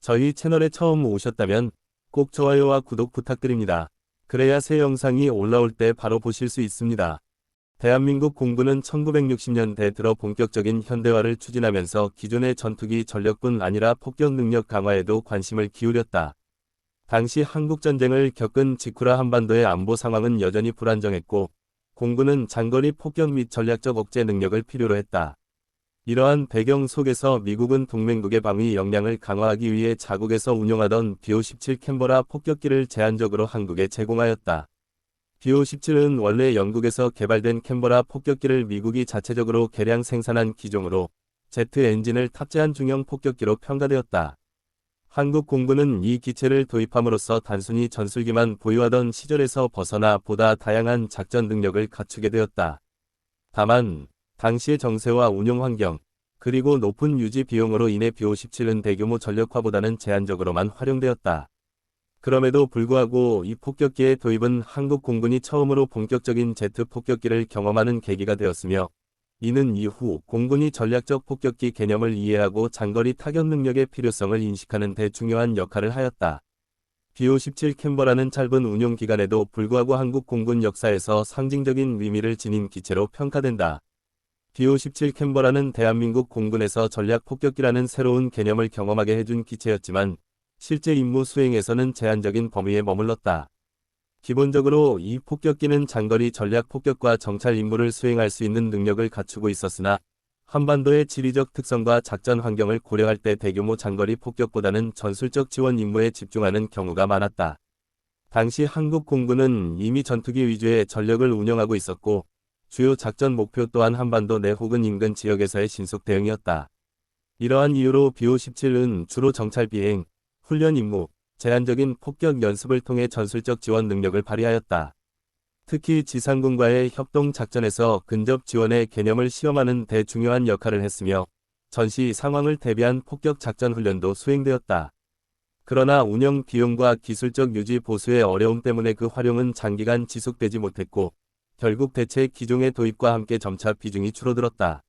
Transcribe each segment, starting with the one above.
저희 채널에 처음 오셨다면 꼭 좋아요와 구독 부탁드립니다. 그래야 새 영상이 올라올 때 바로 보실 수 있습니다. 대한민국 공군은 1960년대 들어 본격적인 현대화를 추진하면서 기존의 전투기 전력뿐 아니라 폭격 능력 강화에도 관심을 기울였다. 당시 한국전쟁을 겪은 직후라 한반도의 안보 상황은 여전히 불안정했고, 공군은 장거리 폭격 및 전략적 억제 능력을 필요로 했다. 이러한 배경 속에서 미국은 동맹국의 방위 역량을 강화하기 위해 자국에서 운용하던 B-57 캔버라 폭격기를 제한적으로 한국에 제공하였다. B-57은 원래 영국에서 개발된 캔버라 폭격기를 미국이 자체적으로 개량 생산한 기종으로 제트 엔진을 탑재한 중형 폭격기로 평가되었다. 한국 공군은 이 기체를 도입함으로써 단순히 전술기만 보유하던 시절에서 벗어나 보다 다양한 작전 능력을 갖추게 되었다. 다만 당시의 정세와 운용 환경, 그리고 높은 유지 비용으로 인해 B-57은 대규모 전력화보다는 제한적으로만 활용되었다. 그럼에도 불구하고 이 폭격기의 도입은 한국 공군이 처음으로 본격적인 제트 폭격기를 경험하는 계기가 되었으며, 이는 이후 공군이 전략적 폭격기 개념을 이해하고 장거리 타격 능력의 필요성을 인식하는 데 중요한 역할을 하였다. B-57 캔버라는 짧은 운용 기간에도 불구하고 한국 공군 역사에서 상징적인 의미를 지닌 기체로 평가된다. B-57 캔버라는 대한민국 공군에서 전략 폭격기라는 새로운 개념을 경험하게 해준 기체였지만 실제 임무 수행에서는 제한적인 범위에 머물렀다. 기본적으로 이 폭격기는 장거리 전략 폭격과 정찰 임무를 수행할 수 있는 능력을 갖추고 있었으나 한반도의 지리적 특성과 작전 환경을 고려할 때 대규모 장거리 폭격보다는 전술적 지원 임무에 집중하는 경우가 많았다. 당시 한국 공군은 이미 전투기 위주의 전력을 운영하고 있었고, 주요 작전 목표 또한 한반도 내 혹은 인근 지역에서의 신속 대응이었다. 이러한 이유로 B-57은 주로 정찰 비행, 훈련 임무, 제한적인 폭격 연습을 통해 전술적 지원 능력을 발휘하였다. 특히 지상군과의 협동 작전에서 근접 지원의 개념을 시험하는 데 중요한 역할을 했으며, 전시 상황을 대비한 폭격 작전 훈련도 수행되었다. 그러나 운영 비용과 기술적 유지 보수의 어려움 때문에 그 활용은 장기간 지속되지 못했고, 결국 대체 기종의 도입과 함께 점차 비중이 줄어들었다.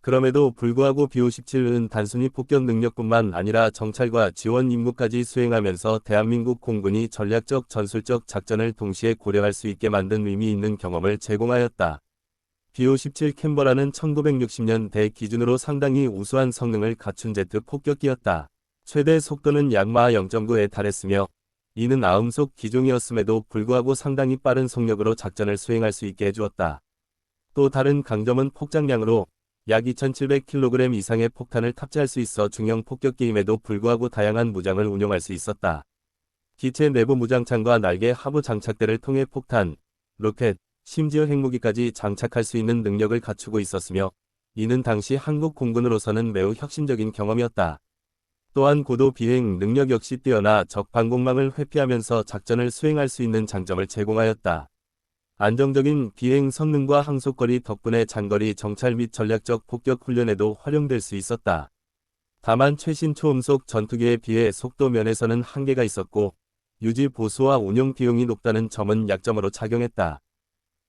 그럼에도 불구하고 B-57은 단순히 폭격 능력뿐만 아니라 정찰과 지원 임무까지 수행하면서 대한민국 공군이 전략적 전술적 작전을 동시에 고려할 수 있게 만든 의미 있는 경험을 제공하였다. B-57 캔버라는 1960년대 기준으로 상당히 우수한 성능을 갖춘 제트 폭격기였다. 최대 속도는 약마 0.9에 달했으며, 이는 아음속 기종이었음에도 불구하고 상당히 빠른 속력으로 작전을 수행할 수 있게 해주었다. 또 다른 강점은 폭장량으로 약 2700kg 이상의 폭탄을 탑재할 수 있어 중형 폭격기임에도 불구하고 다양한 무장을 운용할 수 있었다. 기체 내부 무장창과 날개 하부 장착대를 통해 폭탄, 로켓, 심지어 핵무기까지 장착할 수 있는 능력을 갖추고 있었으며, 이는 당시 한국 공군으로서는 매우 혁신적인 경험이었다. 또한 고도 비행 능력 역시 뛰어나 적 방공망을 회피하면서 작전을 수행할 수 있는 장점을 제공하였다. 안정적인 비행 성능과 항속거리 덕분에 장거리 정찰 및 전략적 폭격 훈련에도 활용될 수 있었다. 다만 최신 초음속 전투기에 비해 속도 면에서는 한계가 있었고, 유지 보수와 운용 비용이 높다는 점은 약점으로 작용했다.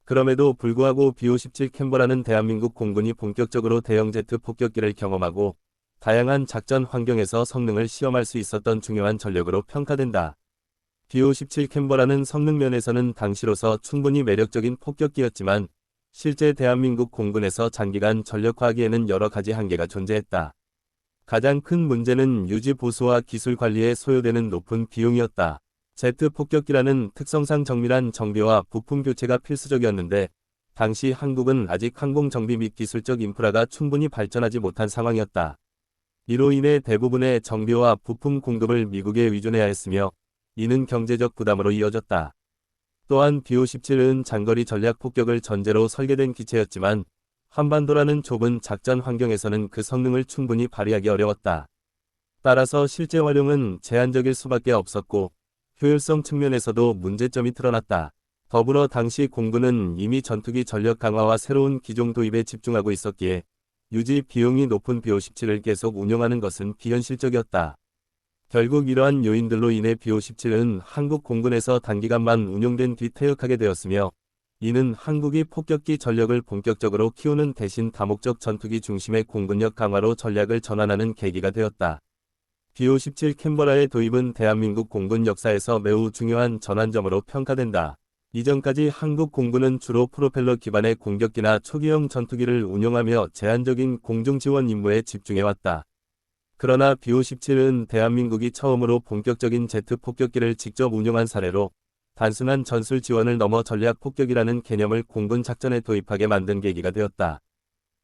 그럼에도 불구하고 B-57 캔버라는 대한민국 공군이 본격적으로 대형 제트 폭격기를 경험하고, 다양한 작전 환경에서 성능을 시험할 수 있었던 중요한 전력으로 평가된다. B-57 캔버라는 성능 면에서는 당시로서 충분히 매력적인 폭격기였지만, 실제 대한민국 공군에서 장기간 전력화하기에는 여러 가지 한계가 존재했다. 가장 큰 문제는 유지 보수와 기술 관리에 소요되는 높은 비용이었다. 제트 폭격기라는 특성상 정밀한 정비와 부품 교체가 필수적이었는데, 당시 한국은 아직 항공 정비 및 기술적 인프라가 충분히 발전하지 못한 상황이었다. 이로 인해 대부분의 정비와 부품 공급을 미국에 의존해야 했으며, 이는 경제적 부담으로 이어졌다. 또한 B-57은 장거리 전략 폭격을 전제로 설계된 기체였지만, 한반도라는 좁은 작전 환경에서는 그 성능을 충분히 발휘하기 어려웠다. 따라서 실제 활용은 제한적일 수밖에 없었고, 효율성 측면에서도 문제점이 드러났다. 더불어 당시 공군은 이미 전투기 전력 강화와 새로운 기종 도입에 집중하고 있었기에, 유지 비용이 높은 B-57을 계속 운용하는 것은 비현실적이었다. 결국 이러한 요인들로 인해 B-57은 한국 공군에서 단기간만 운용된 뒤 퇴역하게 되었으며, 이는 한국이 폭격기 전력을 본격적으로 키우는 대신 다목적 전투기 중심의 공군력 강화로 전략을 전환하는 계기가 되었다. BO-17 캔버라의 도입은 대한민국 공군 역사에서 매우 중요한 전환점으로 평가된다. 이전까지 한국 공군은 주로 프로펠러 기반의 공격기나 초기형 전투기를 운용하며 제한적인 공중 지원 임무에 집중해왔다. 그러나 BO-17은 대한민국이 처음으로 본격적인 제트 폭격기를 직접 운용한 사례로 단순한 전술 지원을 넘어 전략 폭격이라는 개념을 공군 작전에 도입하게 만든 계기가 되었다.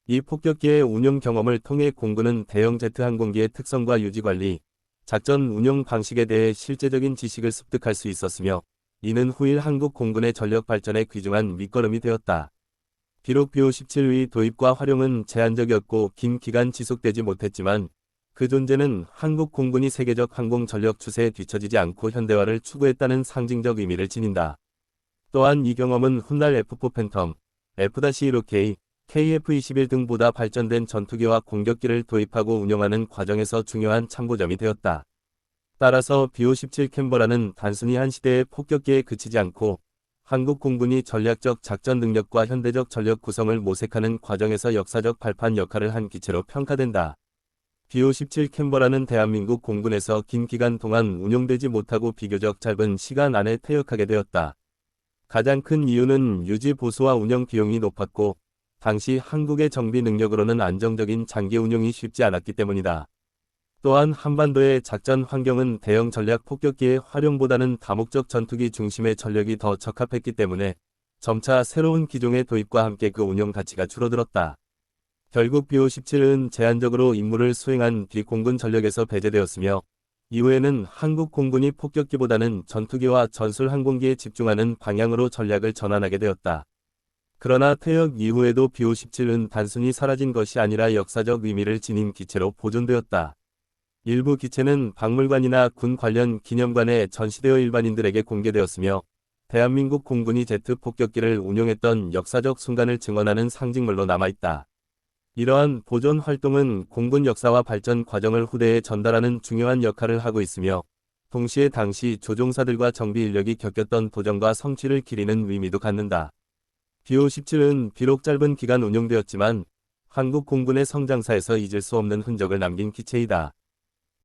이 폭격기의 운용 경험을 통해 공군은 대형 제트 항공기의 특성과 유지관리, 작전 운용 방식에 대해 실제적인 지식을 습득할 수 있었으며 이는 후일 한국 공군의 전력 발전에 귀중한 밑거름이 되었다. 비록 BO-17의 도입과 활용은 제한적이었고 긴 기간 지속되지 못했지만 그 존재는 한국 공군이 세계적 항공 전력 추세에 뒤처지지 않고 현대화를 추구했다는 상징적 의미를 지닌다. 또한 이 경험은 훗날 F4 팬텀, F-15K, KF-21 등보다 발전된 전투기와 공격기를 도입하고 운영하는 과정에서 중요한 참고점이 되었다. 따라서 BO-17 캔버라는 단순히 한 시대의 폭격기에 그치지 않고 한국 공군이 전략적 작전 능력과 현대적 전력 구성을 모색하는 과정에서 역사적 발판 역할을 한 기체로 평가된다. BO-17 캔버라는 대한민국 공군에서 긴 기간 동안 운용되지 못하고 비교적 짧은 시간 안에 퇴역하게 되었다. 가장 큰 이유는 유지 보수와 운영 비용이 높았고 당시 한국의 정비 능력으로는 안정적인 장기 운용이 쉽지 않았기 때문이다. 또한 한반도의 작전 환경은 대형 전략 폭격기의 활용보다는 다목적 전투기 중심의 전력이 더 적합했기 때문에 점차 새로운 기종의 도입과 함께 그 운용 가치가 줄어들었다. 결국 BO-17은 제한적으로 임무를 수행한 뒤 공군 전력에서 배제되었으며 이후에는 한국 공군이 폭격기보다는 전투기와 전술 항공기에 집중하는 방향으로 전략을 전환하게 되었다. 그러나 퇴역 이후에도 BO-17은 단순히 사라진 것이 아니라 역사적 의미를 지닌 기체로 보존되었다. 일부 기체는 박물관이나 군 관련 기념관에 전시되어 일반인들에게 공개되었으며 대한민국 공군이 제트 폭격기를 운용했던 역사적 순간을 증언하는 상징물로 남아있다. 이러한 보존 활동은 공군 역사와 발전 과정을 후대에 전달하는 중요한 역할을 하고 있으며 동시에 당시 조종사들과 정비 인력이 겪었던 도전과 성취를 기리는 의미도 갖는다. BO-17은 비록 짧은 기간 운용되었지만 한국 공군의 성장사에서 잊을 수 없는 흔적을 남긴 기체이다.